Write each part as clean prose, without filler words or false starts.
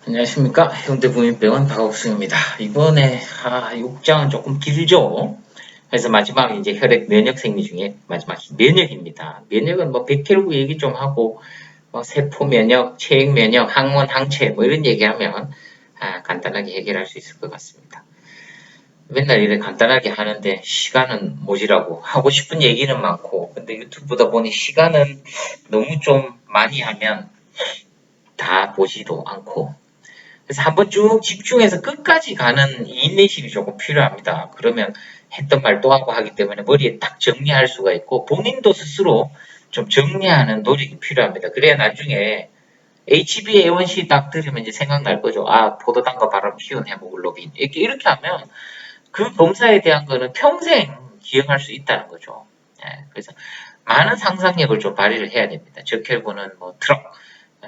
안녕하십니까. 해운대구민병원 박옥수입니다. 이번에 6장은 조금 길죠. 그래서 마지막 이제 혈액 면역 생리 중에 마지막 면역입니다. 면역은 뭐 백혈구 얘기 좀 하고 뭐 세포 면역, 체액 면역, 항원, 항체 뭐 이런 얘기하면 간단하게 해결할 수 있을 것 같습니다. 맨날 이렇게 간단하게 하는데 시간은 모자라고 하고 싶은 얘기는 많고 근데 유튜브다 보니 시간은 너무 좀 많이 하면 다 보지도 않고 그래서 한번 쭉 집중해서 끝까지 가는 인내심이 조금 필요합니다. 그러면 했던 말 또 하고 하기 때문에 머리에 딱 정리할 수가 있고 본인도 스스로 좀 정리하는 노력이 필요합니다. 그래야 나중에 HbA1c 딱 들으면 이제 생각날 거죠. 포도당과 바람 피운 헤모글로빈. 이렇게 하면 그 검사에 대한 거는 평생 기억할 수 있다는 거죠. 그래서 많은 상상력을 좀 발휘를 해야 됩니다. 적혈구는 뭐 트럭.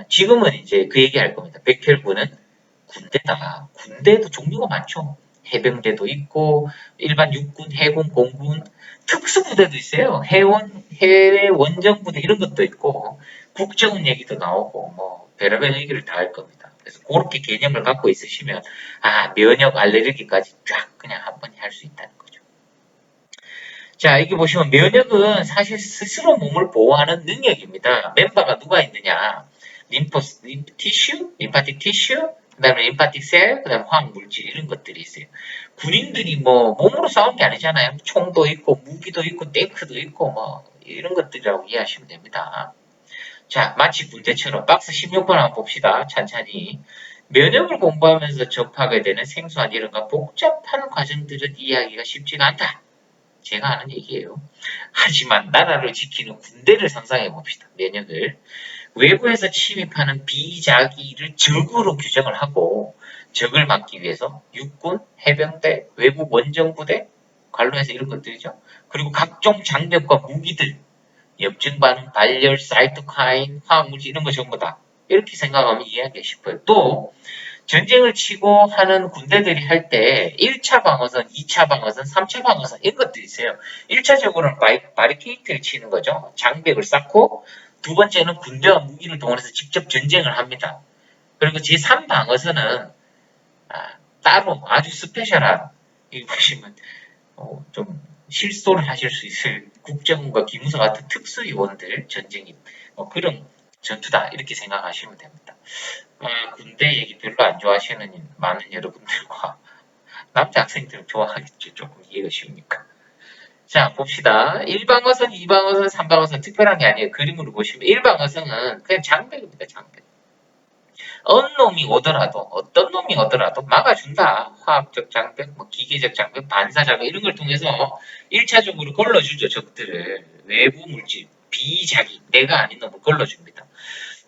지금은 이제 그 얘기 할 겁니다. 백혈구는 군대다. 군대도 종류가 많죠. 해병대도 있고 일반 육군, 해군, 공군, 특수부대도 있어요. 해외 원정부대 이런 것도 있고 국정원 얘기도 나오고 뭐 별의별 얘기를 다 할 겁니다. 그래서 그렇게 개념을 갖고 있으시면 면역 알레르기까지 쫙 그냥 한 번에 할 수 있다는 거죠. 자, 여기 보시면 면역은 사실 스스로 몸을 보호하는 능력입니다. 멤버가 누가 있느냐? 림프 티슈, 림파틱 티슈, 그다음에 림파틱 셀, 그다음에 화학 물질 이런 것들이 있어요. 군인들이 뭐 몸으로 싸운 게 아니잖아요. 총도 있고 무기도 있고 탱크도 있고 뭐 이런 것들이라고 이해하시면 됩니다. 자, 마치 군대처럼 박스 16번 한번 봅시다. 찬찬히. 면역을 공부하면서 접하게 되는 생소한 이런가 복잡한 과정들은 이해하기가 쉽지가 않다. 제가 하는 얘기예요. 하지만 나라를 지키는 군대를 상상해 봅시다. 면역을. 외부에서 침입하는 비자기를 적으로 규정을 하고 적을 막기 위해서 육군, 해병대, 외국 원정부대, 관로에서 이런 것들이죠. 그리고 각종 장벽과 무기들, 염증 반응, 발열, 사이토카인, 화학물질 이런 거 전부 다 이렇게 생각하면 이해하기 쉽어요. 또 전쟁을 치고 하는 군대들이 할 때 1차 방어선, 2차 방어선, 3차 방어선 이런 것들이 있어요. 1차적으로는 바리케이트를 치는 거죠. 장벽을 쌓고 두 번째는 군대와 무기를 동원해서 직접 전쟁을 합니다. 그리고 제3방어선은 따로 아주 스페셜한 이 보시면 좀 실소를 하실 수 있을 국정원과 기무사 같은 특수요원들 전쟁이 그런 전투다 이렇게 생각하시면 됩니다. 군대 얘기 별로 안 좋아하시는 많은 여러분들과 남자 학생들은 좋아하겠죠. 조금 이해가 쉬우니까. 자, 봅시다. 1방어선, 2방어선, 3방어선 특별한 게 아니에요. 그림으로 보시면 1방어선은 그냥 장벽입니다. 장벽. 어떤 놈이 오더라도 막아준다. 화학적 장벽, 뭐 기계적 장벽, 반사 장벽 이런 걸 통해서 1차적으로 걸러주죠. 적들을. 외부 물질, 비자기, 내가 아닌 놈을 걸러줍니다.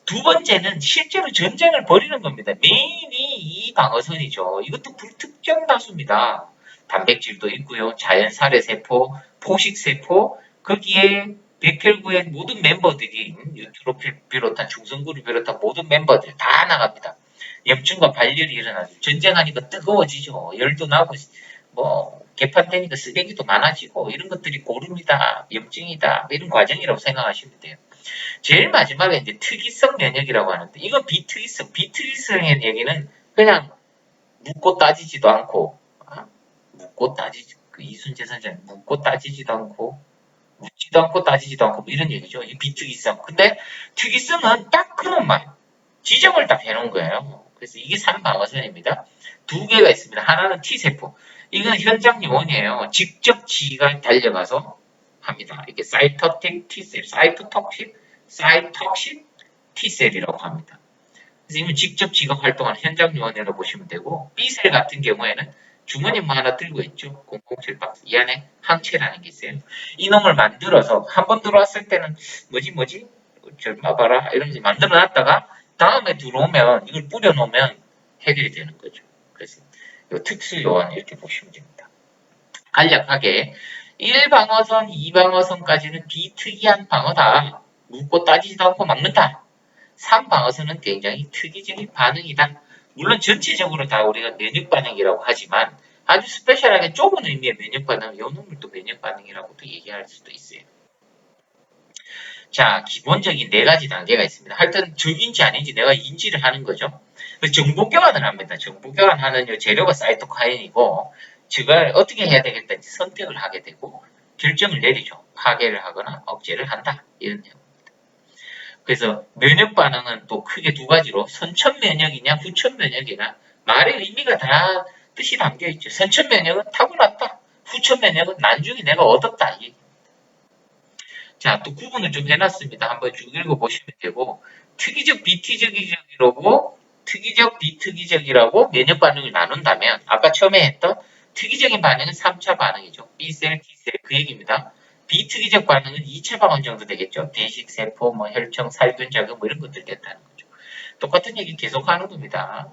두 번째는 실제로 전쟁을 벌이는 겁니다. 메인이 이 방어선이죠. 이것도 불특정 다수입니다. 단백질도 있고요. 자연살해 세포, 포식 세포, 거기에 백혈구의 모든 멤버들이 뉴트로필 비롯한 중성구를 비롯한 모든 멤버들 다 나갑니다. 염증과 발열이 일어나죠. 전쟁하니까 뜨거워지죠. 열도 나고 뭐 개판되니까 쓰레기도 많아지고 이런 것들이 고름이다, 염증이다 이런 과정이라고 생각하시면 돼요. 제일 마지막에 이제 특이성 면역이라고 하는데 이건 비특이성의 얘기는 그냥 묻고 따지지도 않고 묻고 따지지 그 이순재 선생 묻고 따지지도 않고 묻지도 않고 따지지도 않고 뭐 이런 얘기죠. 이 비특이성. 근데 특이성은 딱 그놈만 지정을 딱 해놓은 거예요. 그래서 이게 3방어선입니다. 두 개가 있습니다. 하나는 T세포. 이건 현장 요원이에요. 직접 지가 달려가서 합니다. 이게 사이토틱 T셀, 사이톡식 T셀이라고 합니다. 그래서 이건 직접 지가 활동하는 현장 요원이라고 보시면 되고 B셀 같은 경우에는 주머니 뭐 하나 들고 있죠. 007 박스. 이 안에 항체라는 게 있어요. 이놈을 만들어서 한 번 들어왔을 때는 뭐지? 절마 봐라 이러면서 만들어 놨다가 다음에 들어오면 이걸 뿌려놓으면 해결이 되는 거죠. 그래서 이 특수 요원 이렇게 보시면 됩니다. 간략하게 1방어선, 2방어선까지는 비특이한 방어다. 묻고 따지지도 않고 막는다. 3방어선은 굉장히 특이적인 반응이다. 물론 전체적으로 다 우리가 면역 반응이라고 하지만 아주 스페셜하게 좁은 의미의 면역 반응, 요 놈을 또 면역 반응이라고도 얘기할 수도 있어요. 자, 기본적인 네 가지 단계가 있습니다. 하여튼 적인지 아닌지 내가 인지를 하는 거죠. 정보 교환을 합니다. 정보 교환하는 재료가 사이토카인이고, 저걸 어떻게 해야 되겠다는지 선택을 하게 되고, 결정을 내리죠. 파괴를 하거나 억제를 한다. 이런 내용. 그래서 면역 반응은 또 크게 두 가지로 선천 면역이냐 후천 면역이냐 말의 의미가 다 뜻이 담겨 있죠. 선천 면역은 타고났다. 후천 면역은 나중에 내가 얻었다. 자, 또 구분을 좀 해놨습니다. 한번 쭉 읽어보시면 되고 특이적 비특이적이라고 특이적 비특이적이라고 면역 반응을 나눈다면 아까 처음에 했던 특이적인 반응은 3차 반응이죠. B셀, T셀 그 얘기입니다. 비특이적 반응은 2차 방언 정도 되겠죠. 대식, 세포, 혈청, 살균 작용 이런 것들 된다는 거죠. 똑같은 얘기 계속하는 겁니다.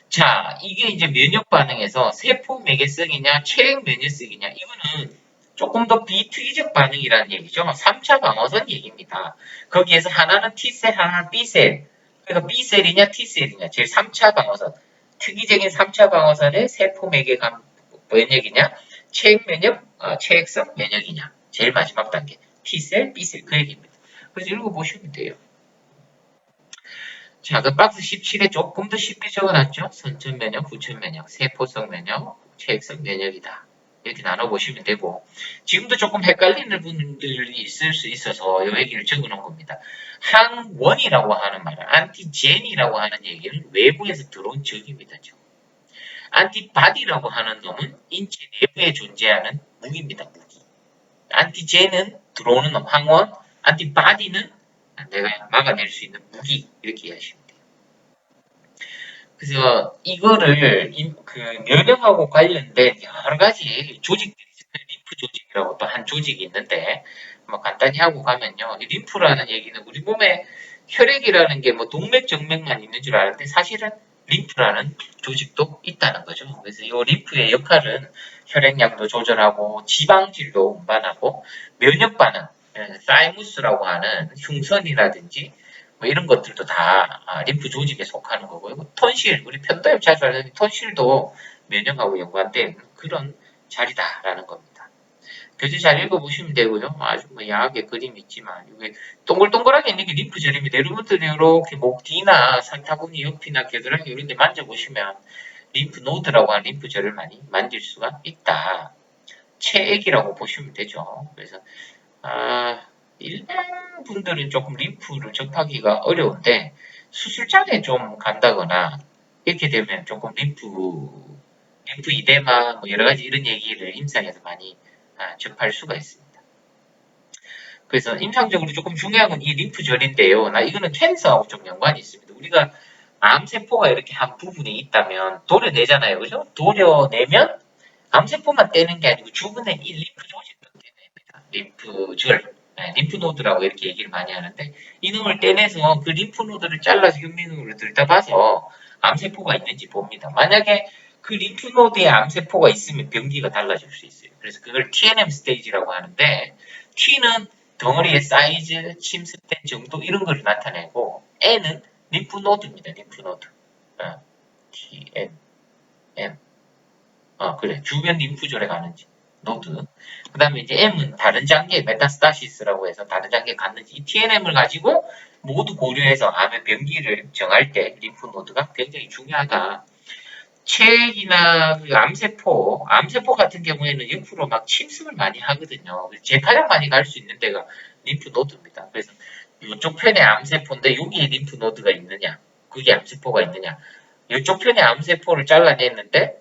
자, 이게 이제 면역 반응에서 세포 매개성이냐, 체액 면역성이냐, 이거는 조금 더 비특이적 반응이라는 얘기죠. 3차 방어선 얘기입니다. 거기에서 하나는 T셀, 하나는 B셀. 그러니까 B셀이냐, T셀이냐, 제일 3차 방어선. 특이적인 3차 방어선의 세포 매개감 면역이냐, 체액 면역, 체액성 면역이냐. 제일 마지막 단계. T셀, B셀 그 얘기입니다. 그래서 읽어보시면 돼요. 자, 그 박스 17에 조금 더 쉽게 적어놨죠? 선천 면역, 후천 면역, 세포성 면역, 체액성 면역이다. 이렇게 나눠보시면 되고, 지금도 조금 헷갈리는 분들이 있을 수 있어서 이 얘기를 적어놓은 겁니다. 항원이라고 하는 말은, 안티젠이라고 하는 얘기는 외부에서 들어온 적입니다. 안티바디라고 하는 놈은 인체 내부에 존재하는 무기입니다. 무기. 안티젠은 들어오는 놈, 항원, 안티바디는 내가 막아낼 수 있는 무기 이렇게 이해하시면 돼요. 그래서 이거를 그 면역하고 관련된 여러 가지 조직들이 있어요. 림프 조직이라고 또 한 조직이 있는데 뭐 간단히 하고 가면요. 이 림프라는 얘기는 우리 몸에 혈액이라는 게 뭐 동맥 정맥만 있는 줄 알았는데 사실은 림프라는 조직도 있다는 거죠. 그래서 이 림프의 역할은 혈액량도 조절하고 지방질도 운반하고 면역 반응, 사이무스라고 하는 흉선이라든지 뭐 이런 것들도 다 림프 조직에 속하는 거고요. 톤실, 우리 편도염 자주 하는 톤실도 면역하고 연관된 그런 자리다라는 겁니다. 교재 잘 읽어보시면 되고요. 아주 뭐 야하게 그림이 있지만 이게 동글동글하게 있는 게 림프절입니다. 여러분들이 이렇게 목 뒤나 상타구니 옆이나 겨드랑이 이런 데 만져보시면 림프 노드라고 하는 림프절을 많이 만질 수가 있다. 체액이라고 보시면 되죠. 그래서 일반 분들은 조금 림프를 접하기가 어려운데 수술장에 좀 간다거나 이렇게 되면 조금 림프 이데마 뭐 여러 가지 이런 얘기를 임상에서 많이 접할 수가 있습니다. 그래서 임상적으로 조금 중요한 건 이 림프절인데요. 이거는 캔서하고 좀 연관이 있습니다. 우리가 암세포가 이렇게 한 부분이 있다면 도려내잖아요. 그죠? 도려내면 암세포만 떼는 게 아니고 주변에 이 림프 조직도 떼냅니다. 림프절, 림프노드라고 이렇게 얘기를 많이 하는데 이놈을 떼내서 그 림프노드를 잘라서 현미경으로 들다봐서 암세포가 있는지 봅니다. 만약에 그 림프노드에 암세포가 있으면 병기가 달라질 수 있어요. 그래서 그걸 TNM 스테이지라고 하는데 T는 덩어리의 사이즈, 침습된 정도 이런 걸 나타내고 N은 림프노드입니다. 림프노드. TN, M. 그래. 주변 림프절에 가는지. 노드. 그 다음에 이제 M은 다른 장계, 메타스타시스라고 해서 다른 장계에 갔는지 이 TNM을 가지고 모두 고려해서 암의 병기를 정할 때 림프노드가 굉장히 중요하다. 체액이나 그 암세포 같은 경우에는 옆으로 막 침습을 많이 하거든요. 제일 가장 많이 갈 수 있는 데가 림프노드입니다. 그래서 이쪽 편에 암세포인데 여기에 림프노드가 있느냐, 그게 암세포가 있느냐. 이쪽 편에 암세포를 잘라냈는데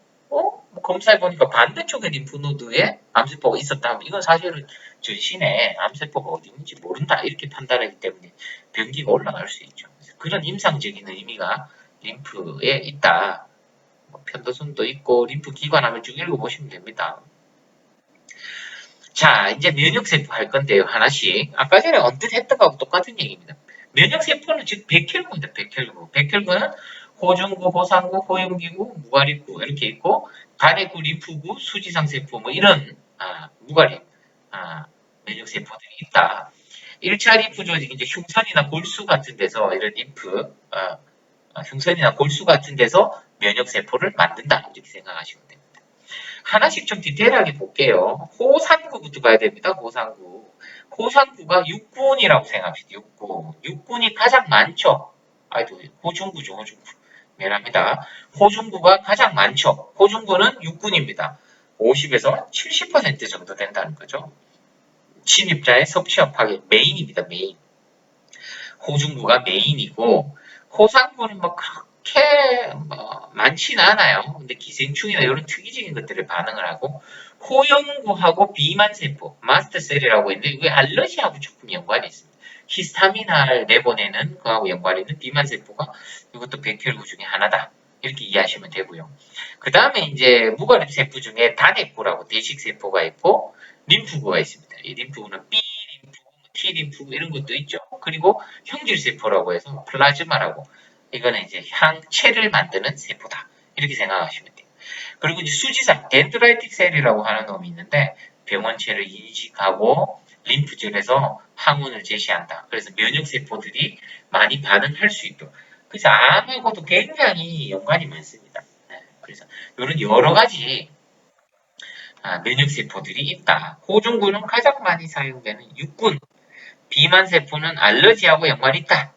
검사해보니까 반대쪽에 림프노드에 암세포가 있었다 하면 이건 사실은 전신에 암세포가 어디 있는지 모른다 이렇게 판단하기 때문에 병기가 올라갈 수 있죠. 그런 임상적인 의미가 림프에 있다. 편도선도 있고 림프 기관 하면 쭉 읽어보시면 됩니다. 자, 이제 면역세포 할 건데요. 하나씩. 아까 전에 언뜻 했던 거하고 똑같은 얘기입니다. 면역세포는 즉 백혈구입니다. 백혈구. 백혈구는 호중구, 호상구, 호용기구, 무가리구 이렇게 있고 간해구, 림프구, 수지상세포 뭐 이런 무가리 면역세포들이 있다. 1차 림프 조직 이제 흉선이나 골수 같은 데서 이런 림프 흉선이나 골수 같은 데서 면역세포를 만든다. 이렇게 생각하시면 됩니다. 하나씩 좀 디테일하게 볼게요. 호상구부터 봐야 됩니다. 호상구. 호상구가 육군이라고 생각합시다. 육군. 육군이 가장 많죠. 아이고, 호중구죠, 호중구. 미안합니다. 호중구가 가장 많죠. 호중구는 육군입니다. 50에서 70% 정도 된다는 거죠. 침입자의 섭취와 파괴, 메인입니다, 메인. 호중구가 메인이고, 호상구는 뭐 그렇게 뭐 많지는 않아요. 근데 기생충이나 이런 특이적인 것들을 반응을 하고, 호영구하고 비만세포, 마스터셀이라고 있는데, 이게 알러지하고 조금 연관이 있습니다. 히스타민을 내보내는 그하고 연관이 있는 비만세포가 이것도 백혈구 중에 하나다. 이렇게 이해하시면 되고요. 그 다음에 이제 무과립세포 중에 단핵구라고 대식세포가 있고, 림프구가 있습니다. 이 림프구는 B 림프, T 림프 이런 것도 있죠. 그리고 형질세포라고 해서 플라즈마라고 이거는 이제 항체를 만드는 세포다. 이렇게 생각하시면 돼요. 그리고 이제 수지상 덴드라이틱 셀이라고 하는 놈이 있는데 병원체를 인식하고 림프절에서 항원을 제시한다. 그래서 면역세포들이 많이 반응할 수 있도록. 그래서 암하고도 굉장히 연관이 많습니다. 네, 그래서 이런 여러 가지 면역세포들이 있다. 호중구는 가장 많이 사용되는 육군, 비만세포는 알러지하고 연관이 있다.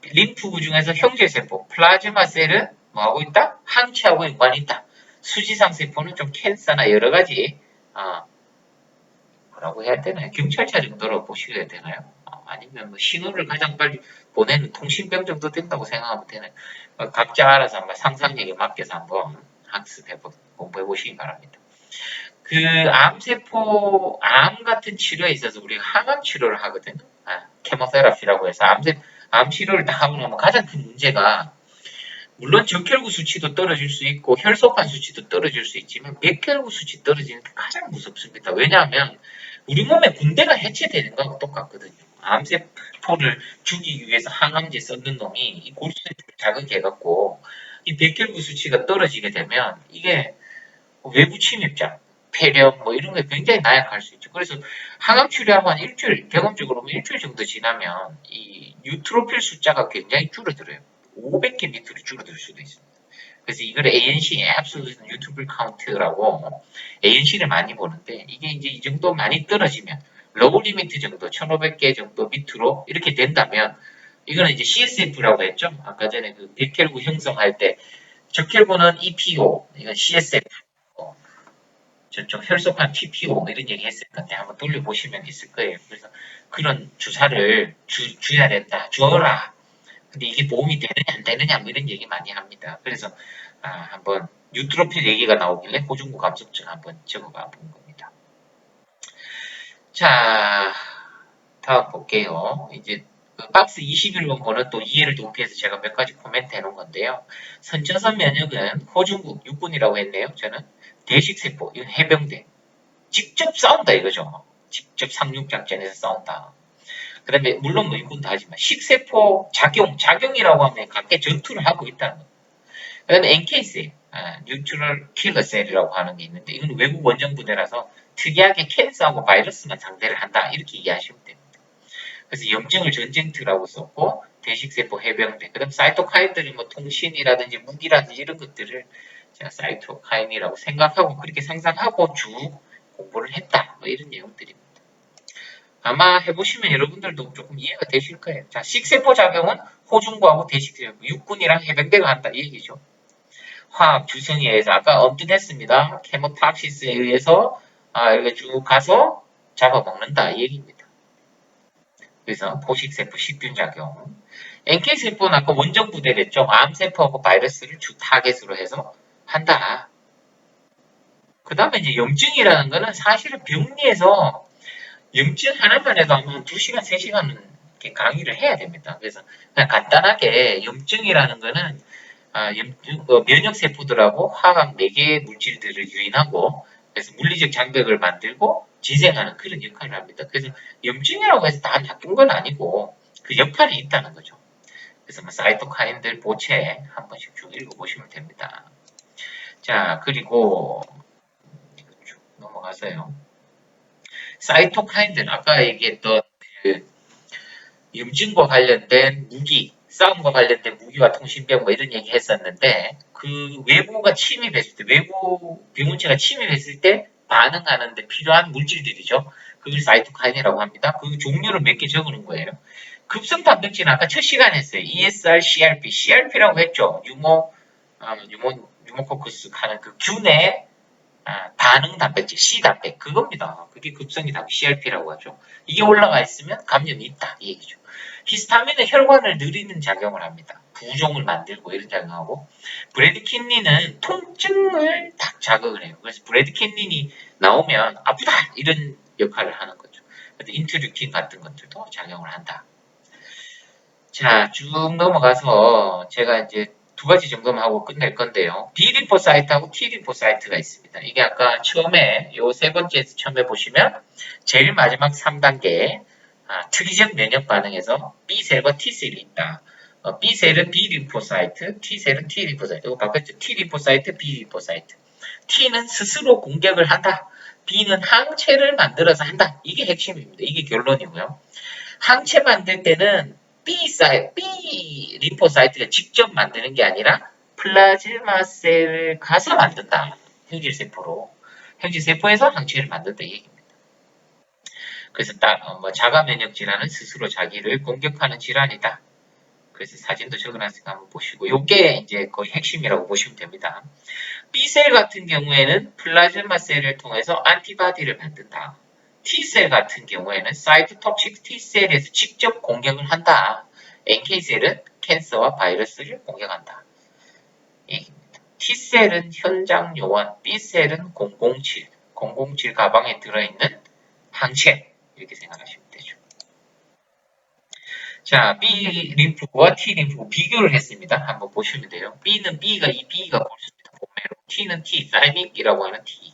림프구 중에서 형제세포, 플라즈마 셀은 뭐하고 있다? 항체하고 연관이 있다. 수지상 세포는 좀 캔서나 여러 가지 뭐라고 해야 되나요? 경찰차 정도로 보시게 되나요? 아니면 뭐 신호를 가장 빨리 보내는 통신병 정도 된다고 생각하면 되나요? 각자 알아서 한번 상상력에 맡겨서 한번 공부해 보시기 바랍니다. 그 암세포, 암 같은 치료에 있어서 우리가 항암 치료를 하거든요. 케모테라피라고 해서 암 치료를 딱 하고 나면 가장 큰 문제가 물론 적혈구 수치도 떨어질 수 있고 혈소판 수치도 떨어질 수 있지만 백혈구 수치 떨어지는 게 가장 무섭습니다. 왜냐하면 우리 몸에 군대가 해체되는 거하고 똑같거든요. 암세포를 죽이기 위해서 항암제 썼는 놈이 이 골수세포를 자극해갖고 이 백혈구 수치가 떨어지게 되면 이게 외부 침입자, 폐렴 뭐 이런 게 굉장히 나약할 수 있죠. 그래서 항암 치료하고 한 일주일, 경험적으로 일주일 정도 지나면 이 뉴트로필 숫자가 굉장히 줄어들어요. 500개 밑으로 줄어들 수도 있습니다. 그래서 이걸 ANC, Absolute Neutrophil Count라고 ANC를 많이 보는데 이게 이제 이 정도 많이 떨어지면 로우 리미트 정도, 1500개 정도 밑으로 이렇게 된다면 이거는 이제 CSF라고 했죠. 아까 전에 그 백혈구 형성할 때 적혈구는 EPO, 이건 CSF, 저쪽 혈소판 TPO 이런 얘기 했을 건데 한번 돌려보시면 있을 거예요. 그래서 그런 주사를 줘야 된다, 줘라. 근데 이게 도움이 되느냐 안 되느냐 뭐 이런 얘기 많이 합니다. 그래서 한번 뉴트로필 얘기가 나오길래 호중구 감속증 한번 적어봐 본 겁니다. 자, 다음 볼게요. 이제 그 박스 21번 거는 또 이해를 돕기 위해서 제가 몇 가지 코멘트 해놓은 건데요. 선천성 면역은 호중구, 육군이라고 했네요. 저는 대식세포, 이건 해병대. 직접 싸운다 이거죠. 직접 상륙작전에서 싸운다. 그 다음에 물론 뭐 육군도 하지만 식세포 작용이라고 하면 각계 전투를 하고 있다는 거예요. 그 다음에 NK셀, 뉴트럴 킬러 셀이라고 하는 게 있는데 이건 외국 원정 부대라서 특이하게 캔서하고 바이러스만 상대를 한다 이렇게 이해하시면 됩니다. 그래서 염증을 전쟁터라고 썼고 대식세포 해병대, 그 다음 사이토카인들이 뭐 통신이라든지 무기라든지 이런 것들을 제가 사이토카인이라고 생각하고 그렇게 상상하고 쭉 공부를 했다 뭐 이런 내용들입니다. 아마 해보시면 여러분들도 조금 이해가 되실 거예요. 자, 식세포 작용은 호중구하고 대식세포, 육군이랑 해병대가 한다 이 얘기죠. 화학 주성에 의해서 아까 언뜻했습니다. 케모탁시스에 의해서 이렇게 쭉 가서 잡아먹는다 이 얘기입니다. 그래서 포식세포 식균 작용. NK세포는 아까 원정 부대랬죠. 암세포하고 바이러스를 주 타겟으로 해서 한다. 그 다음에 이제 염증이라는 거는 사실은 병리에서 염증 하나만 해도 아마 2시간, 3시간은 강의를 해야 됩니다. 그래서 그냥 간단하게 염증이라는 거는 면역세포들하고 화학 4개의 물질들을 유인하고 그래서 물리적 장벽을 만들고 재생하는 그런 역할을 합니다. 그래서 염증이라고 해서 다 나쁜 건 아니고 그 역할이 있다는 거죠. 그래서 뭐 사이토카인들 보채 한 번씩 쭉 읽어보시면 됩니다. 자, 그리고 쭉 넘어가서요. 사이토카인들 아까 얘기했던 그 염증과 관련된 무기, 싸움과 관련된 무기와 통신병 뭐 이런 얘기 했었는데 그 외부가 침입했을 때, 외부 병원체가 침입했을 때 반응하는데 필요한 물질들이죠. 그걸 사이토카인이라고 합니다. 그 종류를 몇 개 적어놓은 거예요. 급성 단백질은 아까 첫 시간에 했어요. ESR, CRP. CRP라고 했죠. 유모코커스 하는 그 균의 반응 단백질, C단백. 그겁니다. 그게 급성이 다 CRP라고 하죠. 이게 올라가 있으면 감염이 있다. 이 얘기죠. 히스타민은 혈관을 느리는 작용을 합니다. 부종을 만들고 이런 작용하고, 브래드키닌은 통증을 딱 자극을 해요. 그래서 브래드키닌이 나오면 아프다 이런 역할을 하는 거죠. 그래서 인트류킨 같은 것들도 작용을 한다. 자, 쭉 넘어가서 제가 이제 두 가지 정도만 하고 끝낼 건데요. B림포사이트하고 T림포사이트가 있습니다. 이게 아까 처음에 요 세 번째에서 처음에 보시면 제일 마지막 3단계 특이적 면역 반응에서 B셀과 T셀이 있다. B셀은 B림포사이트, T셀은 T림포사이트. 이거 바꿨죠. T림포사이트, B림포사이트. T는 스스로 공격을 한다. B는 항체를 만들어서 한다. 이게 핵심입니다. 이게 결론이고요. 항체 만들 때는 B 림포사이트가 직접 만드는 게 아니라 플라즈마 셀을 가서 만든다. 형질세포로. 형질세포에서 항체를 만든다. 이 얘기입니다. 그래서 자가 면역 질환은 스스로 자기를 공격하는 질환이다. 그래서 사진도 적어놨으니까 한번 보시고, 요게 이제 거의 핵심이라고 보시면 됩니다. B셀 같은 경우에는 플라즈마 셀을 통해서 안티바디를 만든다. T셀 같은 경우에는 사이토톡식 T셀에서 직접 공격을 한다. NK셀은 캔서와 바이러스를 공격한다. 얘기입니다. T셀은 현장 요원, B셀은 007, 007 가방에 들어있는 항체 이렇게 생각하시면 되죠. 자, B 림프구와 T 림프구 비교를 했습니다. 한번 보시면 돼요. B는 B가 골수입니다. 본매로. T는 T, 사이믹이라고 하는 T.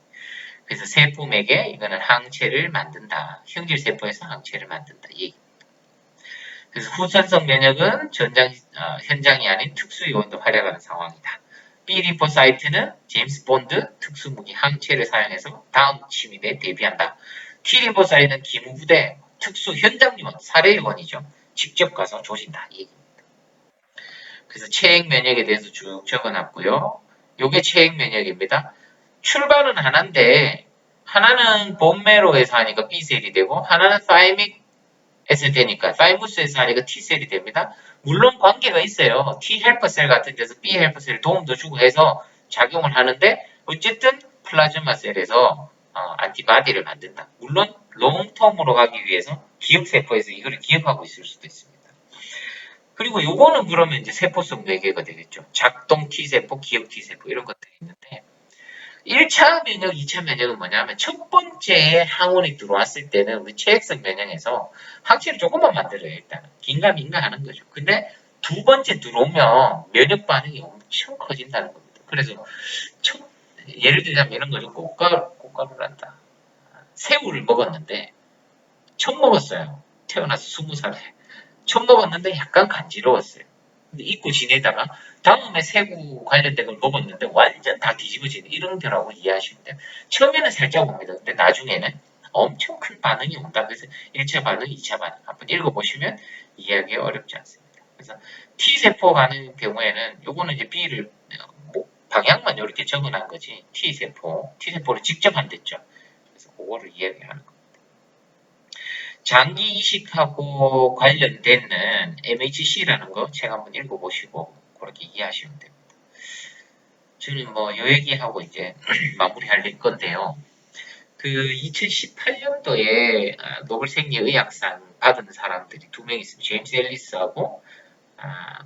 그래서 세포맥에 이거는 항체를 만든다. 형질세포에서 항체를 만든다. 이 얘기입니다. 그래서 후천성 면역은 현장이 아닌 특수요원도 활약하는 상황이다. B 림포사이트는 제임스 본드 특수무기 항체를 사용해서 다음 침입에 대비한다. T 림포사이트는 기무부대 특수 현장요원, 사례요원이죠. 직접 가서 조진다. 이 얘기입니다. 그래서 체액 면역에 대해서 쭉 적어놨고요. 요게 체액 면역입니다. 출발은 하나인데 하나는 본메로에서 하니까 B셀이 되고 하나는 사이믹에서 되니까 사이무스에서 하니까 T셀이 됩니다. 물론 관계가 있어요. T 헬퍼셀 같은 데서 B 헬퍼셀 도움도 주고 해서 작용을 하는데 어쨌든 플라즈마 셀에서 안티바디를 만든다. 물론 롱텀으로 가기 위해서 기억세포에서 이거를 기억하고 있을 수도 있습니다. 그리고 요거는 그러면 이제 세포성 뇌계가 되겠죠. 작동 T세포, 기억 T세포 이런 것들이 있는데 1차 면역, 2차 면역은 뭐냐면 첫 번째에 항원이 들어왔을 때는 우리 체액성 면역에서 항체를 조금만 만들어요. 일단은 긴가민가 하는 거죠. 근데 두 번째 들어오면 면역 반응이 엄청 커진다는 겁니다. 그래서 예를 들자면 이런 거죠. 꽃가루란다. 새우를 먹었는데 처음 먹었어요. 태어나서 20살에. 처음 먹었는데 약간 간지러웠어요. 근데 잊고 지내다가 다음에 새우 관련된 걸 먹었는데 완전 다 뒤집어지는 이런 거라고 이해하시면 돼요. 처음에는 살짝 옵니다. 근데 나중에는 엄청 큰 반응이 온다. 그래서 1차 반응, 2차 반응. 한번 읽어보시면 이해하기 어렵지 않습니다. 그래서 T세포 가는 경우에는 요거는 이제 B를 방향만 이렇게 적어놓은 거지. T세포를 직접 한댔죠. 그래서 그거를 이야기하는 겁니다. 장기 이식하고 관련된 MHC라는 거 책 한번 읽어보시고 그렇게 이해하시면 됩니다. 저는 뭐 요 얘기하고 이제 마무리할 건데요. 그 2018년도에 노벨 생리의학상 받은 사람들이 두 명 있습니다. 제임스 앨리스하고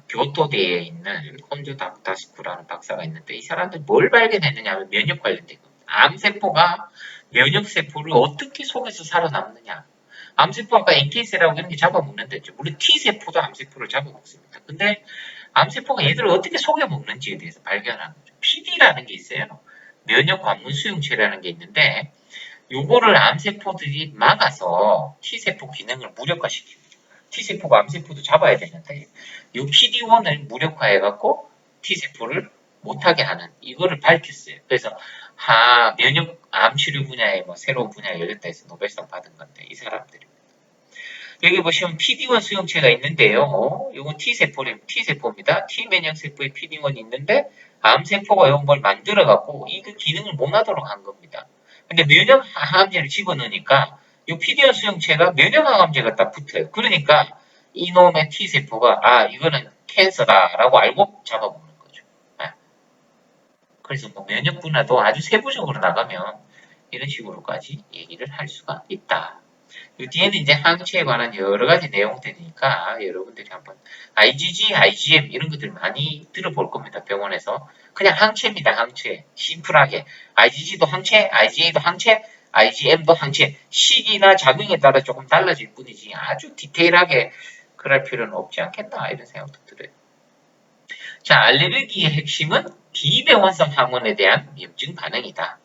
교토대에 있는 혼조 다스쿠라는 박사가 있는데 이 사람들 뭘 발견했느냐 하면 면역 관련된 겁니다. 암세포가 면역세포를 어떻게 속에서 살아남느냐. 암세포 아까 NK세라고 이런 게 잡아먹는데 물론 T세포도 암세포를 잡아먹습니다. 근데 암세포가 얘들을 어떻게 속여먹는지에 대해서 발견한 거죠. PD라는 게 있어요. 면역 관문 수용체라는 게 있는데 요거를 암세포들이 막아서 T세포 기능을 무력화시킵니다. T세포가 암세포도 잡아야 되는데 요 PD1을 무력화해갖고 T세포를 못하게 하는 이거를 밝혔어요. 그래서 면역 암 치료 분야에 뭐 새로운 분야가 열렸다 해서 노벨상 받은 건데 이 사람들입니다. 여기 보시면 PD1 수용체가 있는데요. 이건 T세포입니다. T면역세포에 PD1이 있는데 암세포가 이런 걸 만들어갖고 이 기능을 못 하도록 한 겁니다. 근데 면역 항암제를 집어넣으니까 이 PD-1 수용체가 면역항암제가 딱 붙어요. 그러니까 이놈의 T세포가 이거는 캔서다라고 알고 잡아먹는 거죠. 아, 그래서 뭐 면역 분야도 아주 세부적으로 나가면 이런 식으로까지 얘기를 할 수가 있다. 그 뒤에는 이제 항체에 관한 여러 가지 내용들이니까 여러분들이 한번 IgG, IgM 이런 것들 많이 들어볼 겁니다. 병원에서. 그냥 항체입니다. 항체. 심플하게. IgG도 항체, IgA도 항체, IgM도 항체. 시기나 작용에 따라 조금 달라질 뿐이지 아주 디테일하게 그럴 필요는 없지 않겠나 이런 생각도 들어요. 자, 알레르기의 핵심은 비병원성 항원에 대한 염증 반응이다.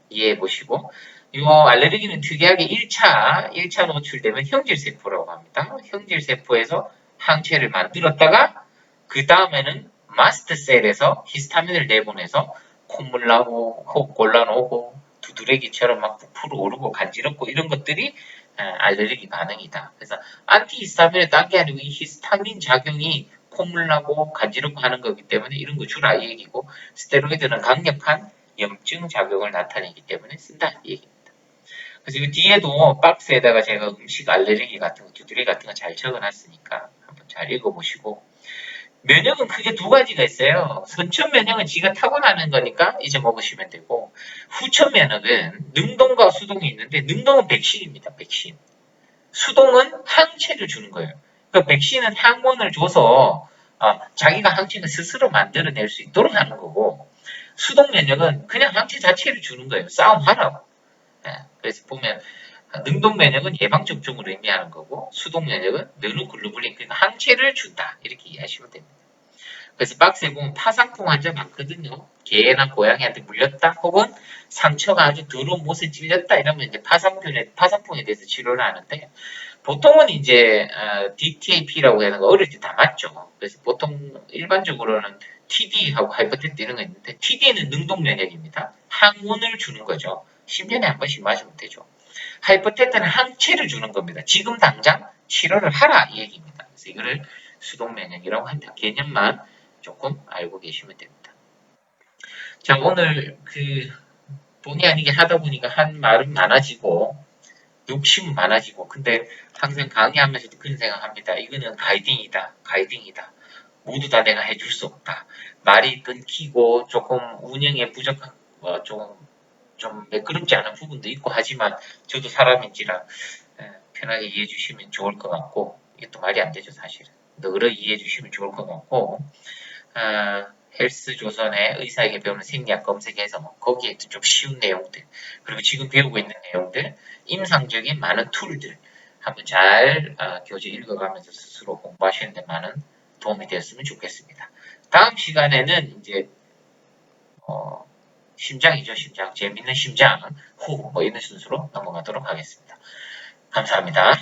이해해 보시고 이 알레르기는 특이하게 1차 노출되면 형질세포라고 합니다. 형질세포에서 항체를 만들었다가 그 다음에는 마스트셀에서 히스타민을 내보내서 콧물 나고 혹 곤란오고 두드레기처럼 막 부풀어 오르고 간지럽고 이런 것들이 알레르기 반응이다. 그래서 안티히스타민을 딴 게 아니고 이 히스타민 작용이 콧물 나고 간지럽고 하는 거기 때문에 이런 거 주라 이 얘기고 스테로이드는 강력한 염증 작용을 나타내기 때문에 쓴다 이 얘기입니다. 그래서 이 뒤에도 박스에다가 제가 음식 알레르기 같은 거, 두드레기 같은 거 잘 적어놨으니까 한번 잘 읽어보시고 면역은 크게 두 가지가 있어요. 선천 면역은 지가 타고나는 거니까 이제 먹으시면 되고 후천 면역은 능동과 수동이 있는데 능동은 백신입니다. 백신. 수동은 항체를 주는 거예요. 그러니까 백신은 항원을 줘서 자기가 항체를 스스로 만들어낼 수 있도록 하는 거고 수동 면역은 그냥 항체 자체를 주는 거예요. 싸움하라고. 그래서 보면 능동 면역은 예방 접종을 의미하는 거고 수동 면역은 면역글로불린 그러니까 항체를 준다 이렇게 이해하시면 됩니다. 그래서 박스에 보면 파상풍 환자 많거든요. 개나 고양이한테 물렸다 혹은 상처가 아주 더러운 못에 찔렸다 이러면 이제 파상풍에 대해서 치료를 하는데 보통은 이제 DTAP라고 하는 거 어릴 때 다 맞죠. 그래서 보통 일반적으로는 TD하고 하이퍼텐트 이런 거 있는데 TD는 능동 면역입니다. 항원을 주는 거죠. 10년에 한 번씩 맞으면 되죠. 하이퍼텐트는 항체를 주는 겁니다. 지금 당장 치료를 하라 이 얘기입니다. 그래서 이거를 수동 면역이라고 한다. 개념만 조금 알고 계시면 됩니다. 자, 오늘 본의 아니게 하다 보니까 한 말은 많아지고 욕심은 많아지고 근데 항상 강의하면서도 그런 생각합니다. 이거는 가이딩이다. 가이딩이다. 모두 다 내가 해줄 수 없다. 말이 끊기고 조금 운영에 부족한 좀 매끄럽지 않은 부분도 있고 하지만 저도 사람인지라 편하게 이해해 주시면 좋을 것 같고 이게 또 말이 안 되죠 사실은. 너를 이해해 주시면 좋을 것 같고 헬스 조선의 의사에게 배우는 생리학 검색해서 거기에 좀 쉬운 내용들 그리고 지금 배우고 있는 내용들 임상적인 많은 툴들 한번 잘 교재 읽어가면서 스스로 공부하시는 데 많은 도움이 되었으면 좋겠습니다. 다음 시간에는 이제 심장이죠 심장 재밌는 심장 후 뭐 이런 순서로 넘어가도록 하겠습니다. 감사합니다.